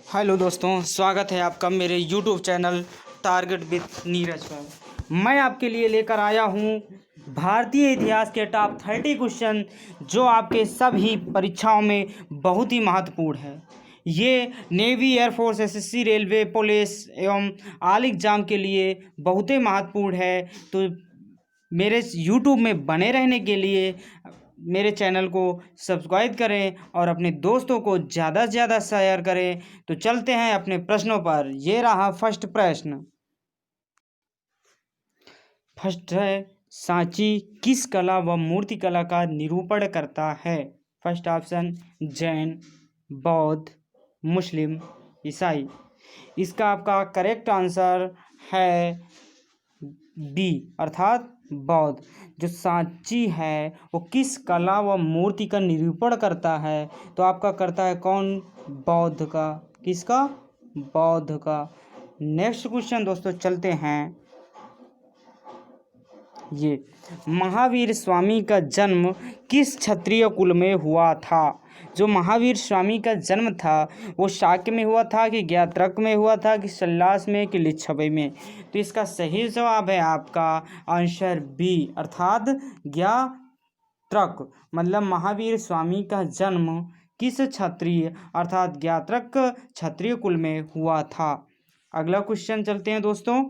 Hello दोस्तों, स्वागत है आपका मेरे YouTube channel target with Neeraj पर। मैं आपके लिए लेकर आया हूँ भारतीय इतिहास के टॉप 30 क्वेश्चन जो आपके सभी परीक्षाओं में बहुत ही महत्वपूर्ण है। ये navy, air force, SSC, railway, police एवं आल एग्जाम के लिए बहुत ही महत्वपूर्ण है। तो मेरे यूट्यूब में बने रहने के लिए मेरे चैनल को सब्सक्राइब करें और अपने दोस्तों को ज़्यादा से ज़्यादा शेयर करें। तो चलते हैं अपने प्रश्नों पर। ये रहा फर्स्ट प्रश्न। फर्स्ट है, सांची किस कला व मूर्ति कला का निरूपण करता है? फर्स्ट ऑप्शन जैन, बौद्ध, मुस्लिम, ईसाई। इसका आपका करेक्ट आंसर है बी अर्थात बौद्ध। जो सांची है वो किस कला व मूर्ति का निरूपण करता है? तो आपका करता है कौन? बौद्ध का। किसका? बौद्ध का। नेक्स्ट क्वेश्चन दोस्तों चलते हैं। ये महावीर स्वामी का जन्म किस क्षत्रिय कुल में हुआ था? जो महावीर स्वामी का जन्म था वो शाक्य में हुआ था कि ज्ञात्रक में हुआ था कि सल्लास में कि लिच्छवी में? तो इसका सही जवाब है आपका आंसर बी अर्थात ज्ञात्रक। मतलब महावीर स्वामी का जन्म किस क्षत्रिय अर्थात ज्ञात्रक क्षत्रिय कुल में हुआ था। अगला क्वेश्चन चलते हैं दोस्तों।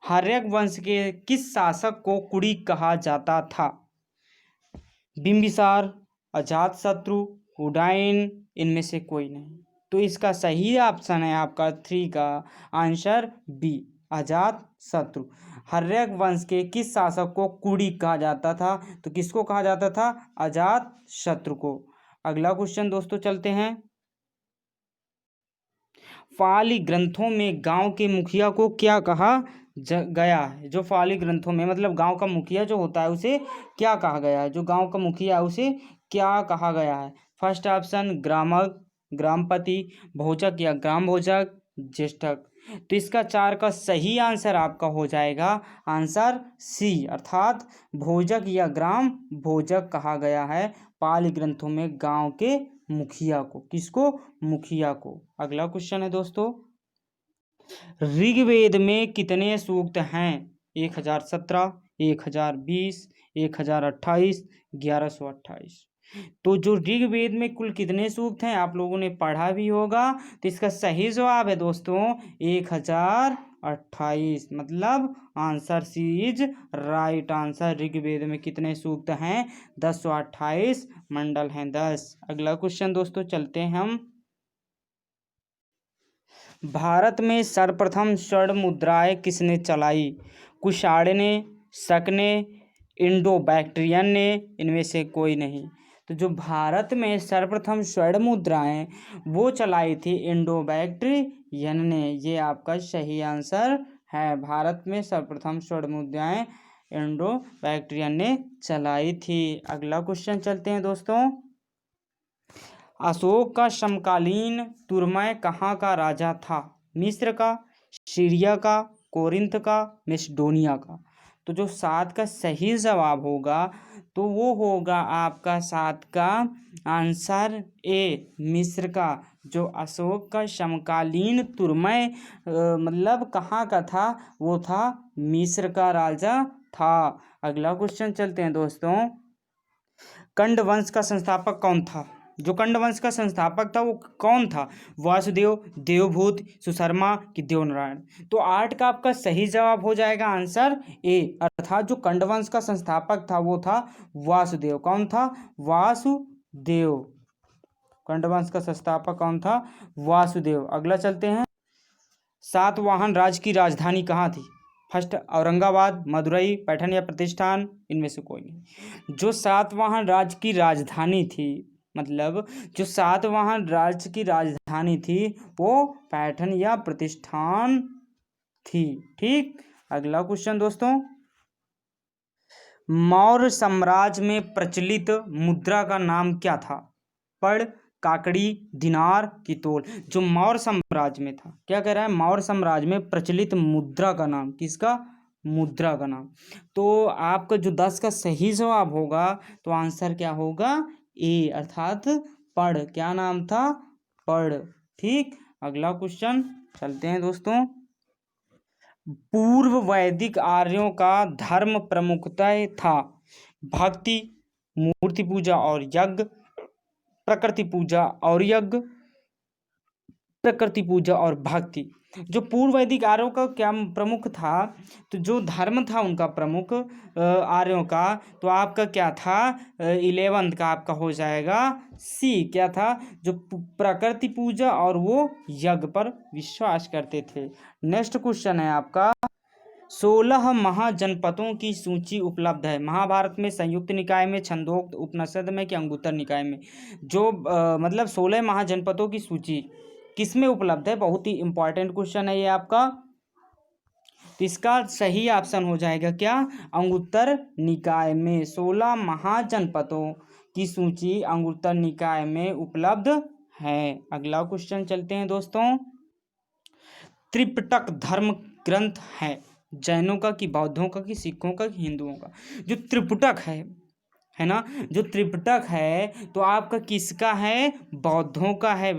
हर्यक वंश के किस शासक को कुड़ी कहा जाता था? बिंबिसार, अजातशत्रु, उदयन, इनमें से कोई नहीं। तो इसका सही ऑप्शन है आपका 3 का आंसर बी अजातशत्रु। हर्यक वंश के किस शासक को कुड़ी कहा जाता था? तो किसको कहा जाता था? अजातशत्रु को। अगला क्वेश्चन दोस्तों चलते हैं। पाली ग्रंथों में गांव के मुखिया को क्या कहा गया है? जो पाली ग्रंथों में मतलब गांव का मुखिया जो होता है उसे क्या कहा गया है? जो गांव का मुखिया है उसे क्या कहा गया है? फर्स्ट ऑप्शन ग्रामक, ग्रामपति, भोजक या ग्राम भोजक, ज्येष्ठक। तो इसका 4 का सही आंसर आपका हो जाएगा आंसर सी अर्थात भोजक या ग्राम भोजक कहा गया है पाली ग्रंथों में गांव के मुखिया को। किसको? मुखिया को। अगला क्वेश्चन है दोस्तों। ऋग्वेद में कितने सूक्त हैं? 1017, 1020, 1028, 1128। तो जो ऋग्वेद में कुल कितने सूक्त हैं आप लोगों ने पढ़ा भी होगा। तो इसका सही जवाब है दोस्तों 1028। मतलब answer C is right answer. Rigveda में कितने सूक्त हैं? 1028 मंडल हैं 10। अगला क्वेश्चन दोस्तों चलते हैं हम। भारत में सर्वप्रथम स्वर्ण मुद्राएं किसने चलाई? कुषाण ने, शक ने, इंडो बैक्ट्रियन ने, इनमें से कोई नहीं। तो जो भारत में सर्वप्रथम स्वर्ण मुद्राएं वो चलाई थी इंडो बैक्ट्रियन ने। ये आपका सही आंसर है। भारत में सर्वप्रथम स्वर्ण मुद्राएं इंडो बैक्ट्रियन ने चलाई थी। अगला क्वेश्चन चलते हैं दोस्तों। अशोक का समकालीन तुर्मय कहाँ का राजा था? मिस्र का, सीरिया का, कोरिंथ का, मैसिडोनिया का। तो जो 7 का सही जवाब होगा तो वो होगा आपका 7 का आंसर ए मिस्र का। जो अशोक का समकालीन तुर्मय मतलब कहाँ का था? वो था मिस्र का राजा था। अगला क्वेश्चन चलते हैं दोस्तों। कंड वंश का संस्थापक कौन था? जो कंड वंश का संस्थापक था वो कौन था? वासुदेव, देवभूत, सुशर्मा कि देवनारायण? तो 8 का आपका सही जवाब हो जाएगा आंसर ए अर्थात जो कंड वंश का संस्थापक था वो था वासुदेव। कौन था? वासुदेव। कंड वंश का संस्थापक कौन था? वासुदेव। अगला चलते हैं। सातवाहन राज्य की राजधानी कहाँ थी? फर्स्ट औरंगाबाद, मदुरई, पैठन या प्रतिष्ठान? इनमें से कोई नहीं। जो सातवाहन राज्य की राजधानी थी मतलब जो सातवाहन राज्य की राजधानी थी वो पैठन या प्रतिष्ठान थी। ठीक। अगला क्वेश्चन दोस्तों। मौर्य साम्राज्य में प्रचलित मुद्रा का नाम क्या था? पड़, काकड़ी, दिनार कि तोल? जो मौर्य साम्राज्य में था, क्या कह रहा है? मौर्य साम्राज्य में प्रचलित मुद्रा का नाम। किसका? मुद्रा का नाम। तो आपका जो 10 का सही जवाब होगा तो आंसर क्या होगा? ए अर्थात पड़। क्या नाम था? पड़। ठीक, अगला क्वेश्चन चलते हैं दोस्तों। पूर्व वैदिक आर्यों का धर्म प्रमुखतः था भक्ति, मूर्ति पूजा और यज्ञ, प्रकृति पूजा और यज्ञ, प्रकृति पूजा और भक्ति। जो पूर्व वैदिक आर्यों का क्या प्रमुख था, तो जो धर्म था उनका प्रमुख आर्यों का, तो आपका क्या था 11th का आपका हो जाएगा सी, क्या था, जो प्रकृति पूजा और वो यज्ञ पर विश्वास करते थे। नेक्स्ट क्वेश्चन है आपका 16 महाजनपदों की सूची उपलब्ध है महाभारत में, संयुक्त निकाय में, छंदोक्त उपनिषद में कि अंगुत्तर निकाय में। जो मतलब 16 महाजनपदों की सूची किस में उपलब्ध है, बहुत ही इंपॉर्टेंट क्वेश्चन है ये आपका। तो इसका सही ऑप्शन हो जाएगा क्या, अंगुत्तर निकाय में। 16 महाजनपदों की सूची अंगुत्तर निकाय में उपलब्ध है। अगला क्वेश्चन चलते हैं दोस्तों। त्रिपिटक धर्म ग्रंथ है जैनों का कि बौद्धों का कि सिखों का कि हिंदुओं का। जो त्रिपिटक है ना, जो त्रिपिटक है तो आपका किसका है, बौद्धों का है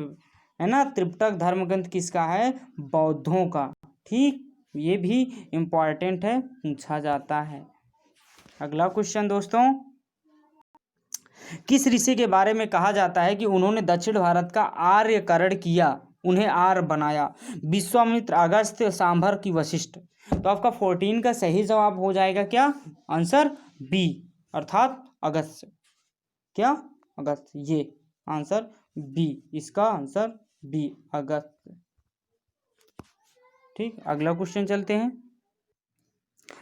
ना। त्रिपिटक धर्म ग्रंथ किसका है, बौद्धों का। ठीक, ये भी इम्पॉर्टेंट है, पूछा जाता है। अगला क्वेश्चन दोस्तों, किस ऋषि के बारे में कहा जाता है कि उन्होंने दक्षिण भारत का आर्यकरण किया, उन्हें आर्य बनाया। विश्वामित्र, अगस्त्य, सांभर की वशिष्ठ। तो आपका 14 का सही जवाब हो जाएगा क्या, आंसर बी, अर्थात अगस्त्य। क्या, अगस्त्य, ये आंसर बी, इसका आंसर बी, अगस्त्य। ठीक, अगला क्वेश्चन चलते हैं।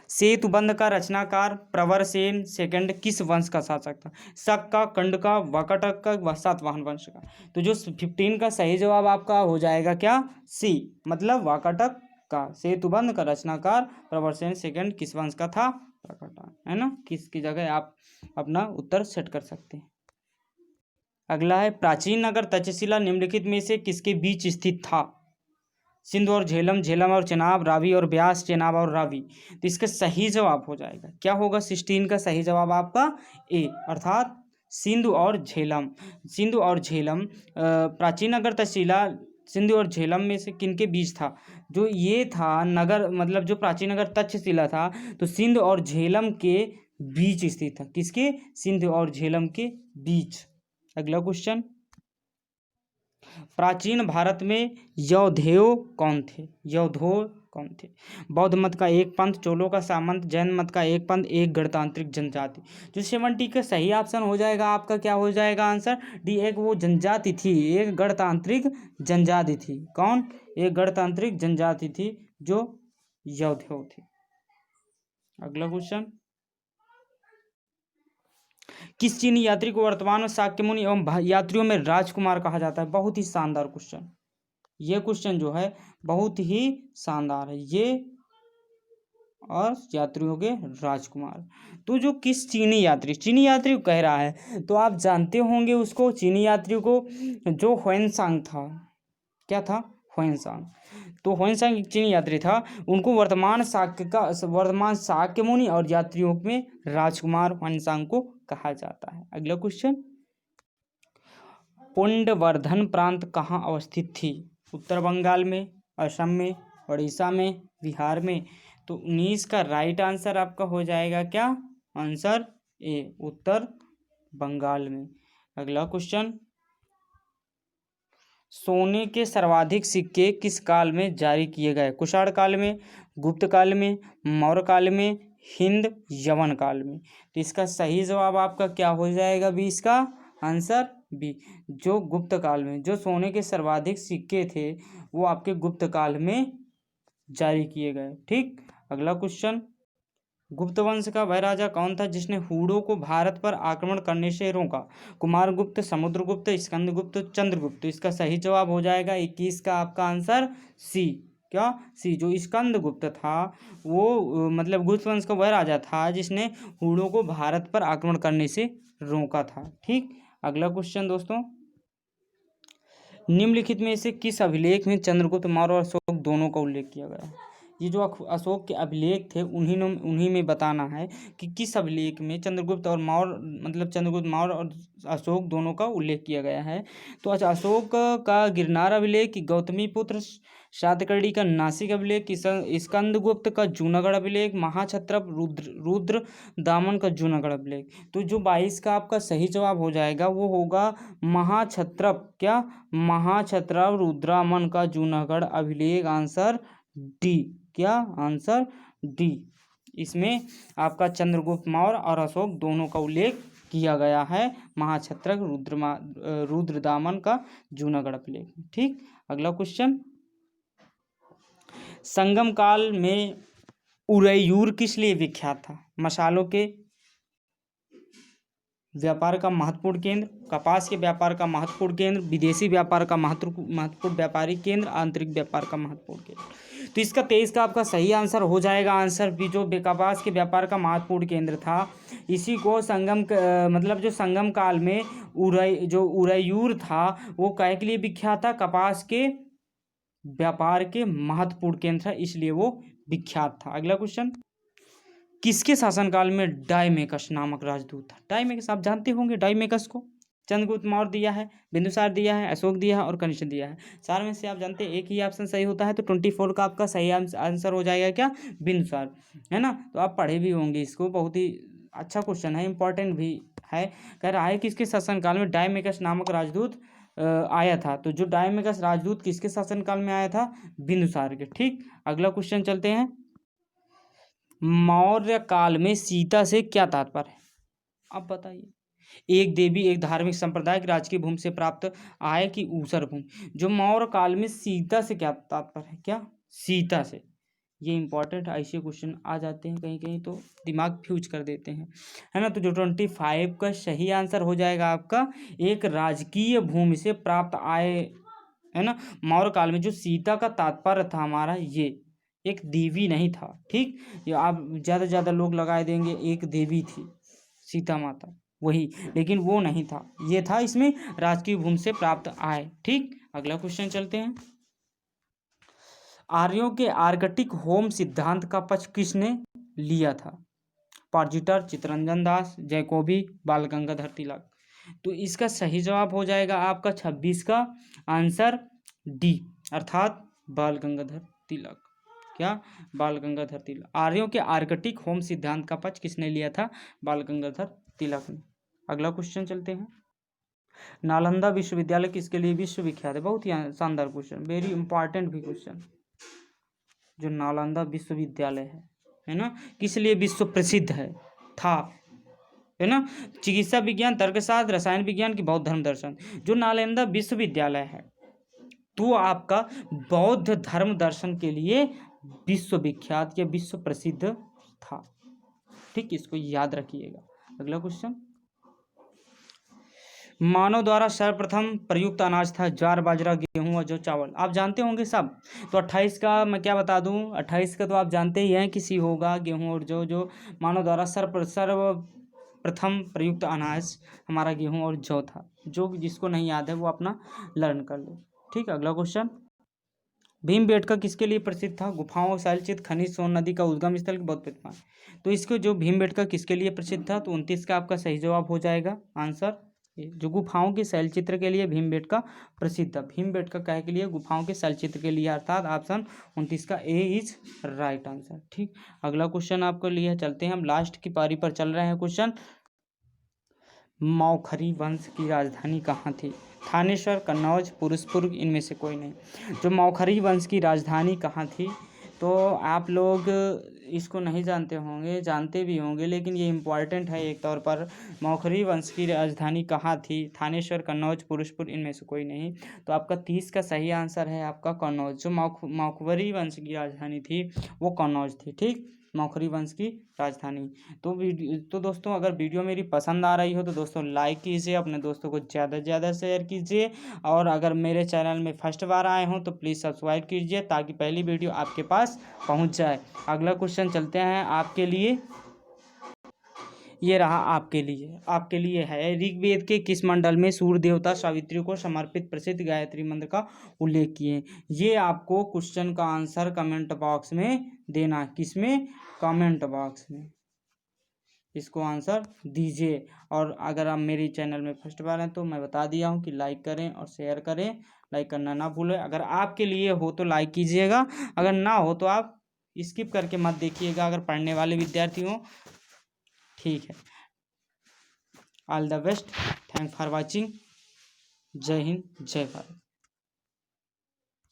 सेतुबंध का रचनाकार प्रवरसेन सेकंड किस वंश का शासक था, शक का, कंड का, वाकाटक का, व सातवाहन वंश का। तो जो 15 का सही जवाब आपका हो जाएगा क्या, सी, मतलब वाकाटक का। सेतुबंध का रचनाकार प्रवरसेन सेकंड किस वंश का था, वाकाटक, है ना। किसकी जगह आप अपना उत्तर सेट कर सकते हैं। अगला है प्राचीन नगर तक्षशिला निम्नलिखित में से किसके बीच स्थित था, सिंधु और झेलम, झेलम और चेनाब, रावी और ब्यास, चेनाब और रावी। तो इसका सही जवाब हो जाएगा क्या, होगा 16 का सही जवाब आपका ए, अर्थात सिंधु और झेलम। सिंधु और झेलम प्राचीन नगर तक्षशिला सिंधु और झेलम में से किनके बीच था, जो ये था नगर, मतलब जो प्राचीन नगर तक्षशिला था तो सिंधु और झेलम के बीच स्थित था। किसके, सिंधु और झेलम के बीच। अगला क्वेश्चन, प्राचीन भारत में यौधेय कौन थे, यौधेय कौन थे। बौद्ध मत का एक पंथ, चोलों का सामंत, जैन मत का एक पंथ, एक गणतांत्रिक जनजाति। जो 70 का सही ऑप्शन हो जाएगा आपका क्या हो जाएगा आंसर डी, एक वो जनजाति थी, एक गणतांत्रिक जनजाति थी। कौन, एक गणतांत्रिक जनजाति थी जो यौधेय थी। अगला क्वेश्चन, किस चीनी यात्री को वर्तमान में शाक्य मुनि एवं यात्रियों में राजकुमार कहा जाता है। बहुत ही शानदार क्वेश्चन, ये क्वेश्चन जो है बहुत ही शानदार है ये, और यात्रियों के राजकुमार। तो जो किस चीनी यात्री को कह रहा है, तो आप जानते होंगे उसको, चीनी यात्री को, जो ह्वेनसांग था। क्या था, ह्वेनसांग। तो ह्वेनसांग एक चीनी यात्री था, उनको वर्तमान शाक्य मुनि और यात्रियों में राजकुमार ह्वेनसांग को कहा जाता है। अगला क्वेश्चन, पुंडवर्धन प्रांत कहाँ अवस्थित थी, उत्तर बंगाल में, असम में, उड़ीसा में, बिहार में। तो 19 का राइट आंसर आपका हो जाएगा क्या, आंसर ए, उत्तर बंगाल में। अगला क्वेश्चन, सोने के सर्वाधिक सिक्के किस काल में जारी किए गए, कुषाण काल में, गुप्त काल में, मौर्य काल में, हिंद यवन काल में। तो इसका सही जवाब आपका क्या हो जाएगा, बी, इसका आंसर बी, जो गुप्त काल में, जो सोने के सर्वाधिक सिक्के थे वो आपके गुप्त काल में जारी किए गए। ठीक, अगला क्वेश्चन, गुप्त वंश का वह राजा कौन था जिसने हूणों को भारत पर आक्रमण करने से रोका, कुमारगुप्त, समुद्रगुप्त, स्कंदगुप्त, चंद्रगुप्त। तो इसका सही जवाब हो जाएगा 21 का आपका आंसर सी, क्या, सी, जो स्कंदगुप्त था वो मतलब गुप्त वंश का वह राजा था जिसने हूणों को भारत पर आक्रमण करने से रोका था। ठीक, अगला क्वेश्चन दोस्तों, निम्नलिखित में से किस अभिलेख में चंद्रगुप्त मौर्य और अशोक दोनों का उल्लेख किया गया है। ये जो अशोक के अभिलेख थे उन्हीं में बताना है कि किस अभिलेख में चंद्रगुप्त और मौर्य मतलब चंद्रगुप्त मौर्य और अशोक दोनों का उल्लेख किया गया है। तो अच्छा, अशोक का गिरनार अभिलेख, गौतमीपुत्र सातकर्णी का नासिक अभिलेख, स्कंदगुप्त का जूनागढ़ अभिलेख, महाक्षत्रप रुद्र दामन का जूनागढ़ अभिलेख। तो जो 22 का आपका सही जवाब हो जाएगा वो होगा महाक्षत्रप, क्या, महाक्षत्रप रुद्रदामन का जूनागढ़ अभिलेख। आंसर डी, क्या, आंसर डी। इसमें आपका चंद्रगुप्त मौर्य और अशोक दोनों का उल्लेख किया गया है, महाक्षत्रप रुद्रदामन का जूनागढ़ अभिलेख। ठीक, अगला क्वेश्चन, संगम काल में उरैयूर किस लिए विख्यात था? मसालों के व्यापार का महत्वपूर्ण केंद्र, कपास के व्यापार का महत्वपूर्ण केंद्र, विदेशी व्यापार का महत्वपूर्ण व्यापारिक केंद्र, आंतरिक व्यापार का महत्वपूर्ण केंद्र। तो इसका 23 का आपका सही आंसर हो जाएगा आंसर बी, जो कपास के व्यापार का महत्वपूर्ण केंद्र था। इसी को मतलब जो संगम काल में उरैयूर था वो काहे के लिए विख्यात था? कपास के व्यापार के महत्वपूर्ण केंद्र था, इसलिए वो विख्यात था। अगला क्वेश्चन, किसके शासनकाल में डायमेकस नामक राजदूत था? डायमेकस आप जानते होंगे, डायमेकस को चंद्रगुप्त मौर्य दिया है, बिंदुसार दिया है, अशोक दिया है और कनिष्क दिया है। चार में से आप जानते हैं एक ही ऑप्शन सही होता है, तो 24 का आपका सही आंसर हो जाएगा क्या? बिंदुसार, है ना। तो आप पढ़े भी होंगे इसको, बहुत ही अच्छा क्वेश्चन है, इंपॉर्टेंट भी है। कह रहा है किसके शासनकाल में डायमेकस नामक राजदूत आया था? तो जो डायमेकस राजदूत किसके शासनकाल में आया था? बिंदुसार के। ठीक, अगला क्वेश्चन चलते हैं, मौर्य काल में सीता से क्या तात्पर्य है? आप बताइए। एक देवी, एक धार्मिक संप्रदाय, राजकीय भूमि से प्राप्त आय की ऊसर भूमि। जो मौर्य काल में सीता से क्या तात्पर्य है? क्या, सीता से। ये इंपॉर्टेंट ऐसे क्वेश्चन आ जाते हैं कहीं कहीं, तो दिमाग फ्यूज कर देते हैं, है ना। तो जो 25 का सही आंसर हो जाएगा आपका, एक राजकीय भूमि से प्राप्त आय, है ना। मौर्य काल में जो सीता का तात्पर्य था हमारा, ये एक देवी नहीं था। ठीक, ये आप ज़्यादा से ज़्यादा लोग लगाए देंगे एक देवी थी सीता माता, वही, लेकिन वो नहीं था, ये था इसमें राजकीय भूमि से प्राप्त आय। ठीक, अगला क्वेश्चन चलते हैं, आर्यों के आर्कटिक होम सिद्धांत का पक्ष किसने लिया था? पार्जिटर, चित्तरंजन दास, जैकोबी, बाल गंगाधर तिलक। तो इसका सही जवाब हो जाएगा आपका 26 का आंसर डी, अर्थात बाल गंगाधर तिलक। क्या, बाल गंगाधर तिलक। आर्यों के आर्कटिक होम सिद्धांत का पक्ष किसने लिया था? बाल गंगाधर तिलक ने। अगला क्वेश्चन चलते हैं, नालंदा विश्वविद्यालय किसके लिए विश्वविख्यात है? बहुत ही शानदार क्वेश्चन, वेरी इंपॉर्टेंट भी क्वेश्चन। जो नालंदा विश्वविद्यालय है ना, किस लिए विश्व प्रसिद्ध था, है ना? चिकित्सा विज्ञान, तर्कशास्त्र, रसायन विज्ञान की बौद्ध धर्म दर्शन। जो नालंदा विश्वविद्यालय है तो आपका बौद्ध धर्म दर्शन के लिए विश्वविख्यात या विश्व प्रसिद्ध था। ठीक, इसको याद रखिएगा। अगला क्वेश्चन, मानव द्वारा सर्वप्रथम प्रयुक्त अनाज था ज्वार, बाजरा, गेहूं और जो चावल। आप जानते होंगे सब। तो 28 का मैं क्या बता दूं, 28 का तो आप जानते ही हैं किसी होगा, गेहूं और जो मानव द्वारा सर्वप्रथम प्रयुक्त अनाज हमारा गेहूं और जौ था। जो जिसको नहीं याद है वो अपना लर्न कर लो। ठीक, अगला क्वेश्चन, भीमबेटका किसके लिए प्रसिद्ध था? गुफाओं, शैलचित्र, खनिज, सोन नदी का उद्गम स्थल की बौद्ध प्रतिमा। तो इसको जो भीमबेटका किसके लिए प्रसिद्ध था? तो 29 का आपका सही जवाब हो जाएगा आंसर, जो गुफाओं के शैलचित्र के लिए भीमबेटका प्रसिद्ध था। भीमबेटका काहे के लिए? गुफाओं के शैलचित्र के लिए, अर्थात ऑप्शन 29 का ए इज राइट आंसर। ठीक, अगला क्वेश्चन आपको लिए चलते हैं हम, लास्ट की पारी पर चल रहे हैं क्वेश्चन, मौखरी वंश की राजधानी कहाँ थी? थानेश्वर, कन्नौज, पुरुषपुर, इनमें से कोई नहीं। जो मौखरी वंश की राजधानी कहाँ थी, तो आप लोग इसको नहीं जानते होंगे, जानते भी होंगे, लेकिन ये इम्पॉर्टेंट है एक तौर पर। मौखरी वंश की राजधानी कहाँ थी? थानेश्वर, कन्नौज, पुरुषपुर, इनमें से कोई नहीं। तो आपका 30 का सही आंसर है आपका कन्नौज। जो मौखरी वंश की राजधानी थी वो कन्नौज थी। ठीक, मौखरी वंश की राजधानी। तो दोस्तों, अगर वीडियो मेरी पसंद आ रही हो तो दोस्तों लाइक कीजिए, अपने दोस्तों को ज़्यादा से ज़्यादा शेयर कीजिए, और अगर मेरे चैनल में फर्स्ट बार आए हों तो प्लीज़ सब्सक्राइब कीजिए ताकि पहली वीडियो आपके पास पहुंच जाए। अगला क्वेश्चन चलते हैं आपके लिए, ये रहा आपके लिए है। ऋग्वेद के किस मंडल में सूर्य देवता सावित्री को समर्पित प्रसिद्ध गायत्री मंत्र का उल्लेख किए? ये आपको क्वेश्चन का आंसर कमेंट बॉक्स में देना। किसमें? कमेंट बॉक्स में इसको आंसर दीजिए। और अगर आप मेरे चैनल में फर्स्ट बार हैं तो मैं बता दिया हूँ कि लाइक करें और शेयर करें। लाइक करना ना भूलें। अगर आपके लिए हो तो लाइक कीजिएगा, अगर ना हो तो आप स्किप करके मत देखिएगा, अगर पढ़ने वाले विद्यार्थी हों। ठीक है, all the best, thank for watching. जय हिंद, जय भारत।